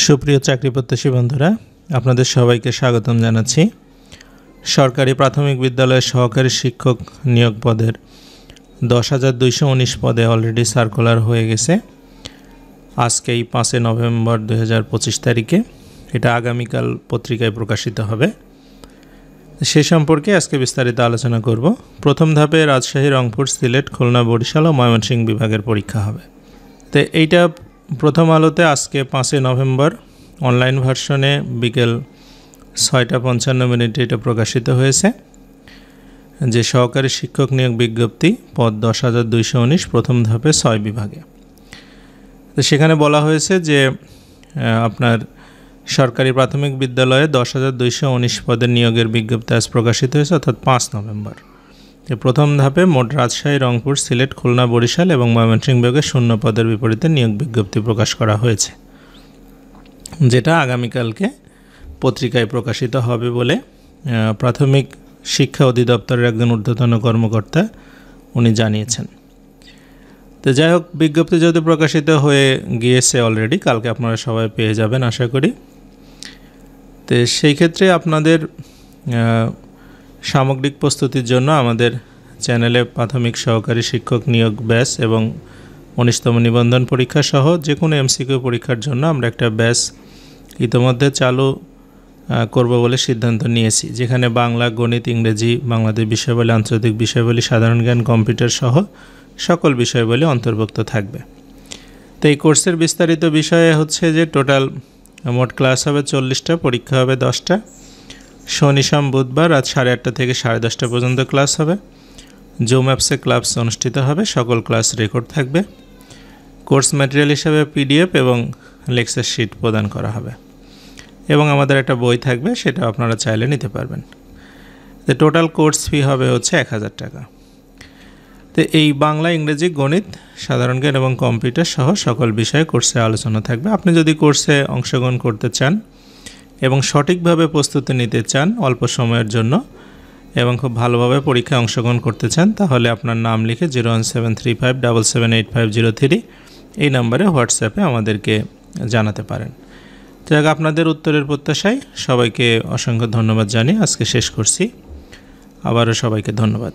সুপ্রিয় চাকরি প্রত্যাশী বন্ধুরা, আপনাদের সবাইকে স্বাগতম জানাচ্ছি। সরকারি প্রাথমিক বিদ্যালয়ের সহকারী শিক্ষক নিয়োগ পদের 10,219 পদে অলরেডি সার্কুলার হয়ে গেছে। আজকেই 5 নভেম্বর 2025 তারিখে এটা আগামীকাল পত্রিকায় প্রকাশিত হবে। সে সম্পর্কে আজকে বিস্তারিত আলোচনা করব। প্রথম ধাপে রাজশাহী, রংপুর, সিলেট, খুলনা, বরিশাল ও ময়মনসিংহ বিভাগের পরীক্ষা হবে। তো এইটা প্রথম আলোতে আজকে 5 নভেম্বর অনলাইন ভার্সনে বিকেল 6:55 এটা প্রকাশিত হয়েছে যে সহকারী শিক্ষক নিয়োগ বিজ্ঞপ্তি পদ 10,219 প্রথম ধাপে 6 বিভাগে। তো সেখানে বলা হয়েছে যে আপনার সরকারি প্রাথমিক বিদ্যালয়ে 10,219 পদের নিয়োগের বিজ্ঞপ্তি আজ প্রকাশিত হয়েছে, অর্থাৎ 5 নভেম্বর। প্রথম ধাপে মোট রাজশাহী, রংপুর, সিলেট, খুলনা, বরিশাল এবং ময়মনসিংহ বিভাগে শূন্য পদের বিপরীতে নিয়োগ বিজ্ঞপ্তি প্রকাশ করা হয়েছে, যেটা আগামীকালকে পত্রিকায় প্রকাশিত হবে বলে প্রাথমিক শিক্ষা অধিদপ্তরের একজন ঊর্ধ্বতন কর্মকর্তা উনি জানিয়েছেন। তো যাই হোক, বিজ্ঞপ্তি যদি প্রকাশিত হয়ে গিয়েছে অলরেডি, কালকে আপনারা সবাই পেয়ে যাবেন আশা করি। তো সেই ক্ষেত্রে আপনাদের সামগ্রিক প্রস্তুতির জন্য আমাদের চ্যানেলে প্রাথমিক সহকারী শিক্ষক নিয়োগ ব্যাচ এবং 19তম নিবন্ধন পরীক্ষা সহ যে কোনো এমসিকিউ পরীক্ষার জন্য আমরা একটা ব্যাচ ইতিমধ্যে চালু করব বলে সিদ্ধান্ত নিয়েছি, যেখানে বাংলা, গণিত, ইংরেজি, বাংলাদেশ বিষয়াবলী, আন্তর্জাতিক বিষয়াবলী, সাধারণ জ্ঞান, কম্পিউটার সহ সকল বিষয়াবলী অন্তর্ভুক্ত থাকবে। তো এই কোর্সের বিস্তারিত বিষয়ে হচ্ছে যে টোটাল মোট ক্লাস হবে 40টা, পরীক্ষা হবে 10টা। শনি, সোম, বুধবার রাত 8:30 থেকে 10:30 পর্যন্ত ক্লাস হবে। জুম অ্যাপসে ক্লাস অনুষ্ঠিত হবে, সকল ক্লাস রেকর্ড থাকবে। কোর্স ম্যাটেরিয়াল হিসাবে পিডিএফ এবং লেকচার শিট প্রদান করা হবে এবং আমাদের একটা বই থাকবে, সেটা আপনারা চাইলে নিতে পারবেন। তো টোটাল কোর্স ফি হবে হচ্ছে 1,000 টাকা। তো এই বাংলা, ইংরেজি, গণিত, সাধারণ জ্ঞান এবং কম্পিউটার সহ সকল বিষয়ে কোর্সে আলোচনা থাকবে। আপনি যদি কোর্সে অংশগ্রহণ করতে চান এবং সঠিকভাবে প্রস্তুতি নিতে চান অল্প সময়ের জন্য এবং খুব ভালোভাবে পরীক্ষায় অংশগ্রহণ করতে চান, তাহলে আপনার নাম লিখে 01735778503 এই নম্বরে হোয়াটসঅ্যাপে আমাদেরকে জানাতে পারেন। যাক, আপনাদের উত্তরের প্রত্যাশায় সবাইকে অসংখ্য ধন্যবাদ জানিয়ে আজকে শেষ করছি। আবারও সবাইকে ধন্যবাদ।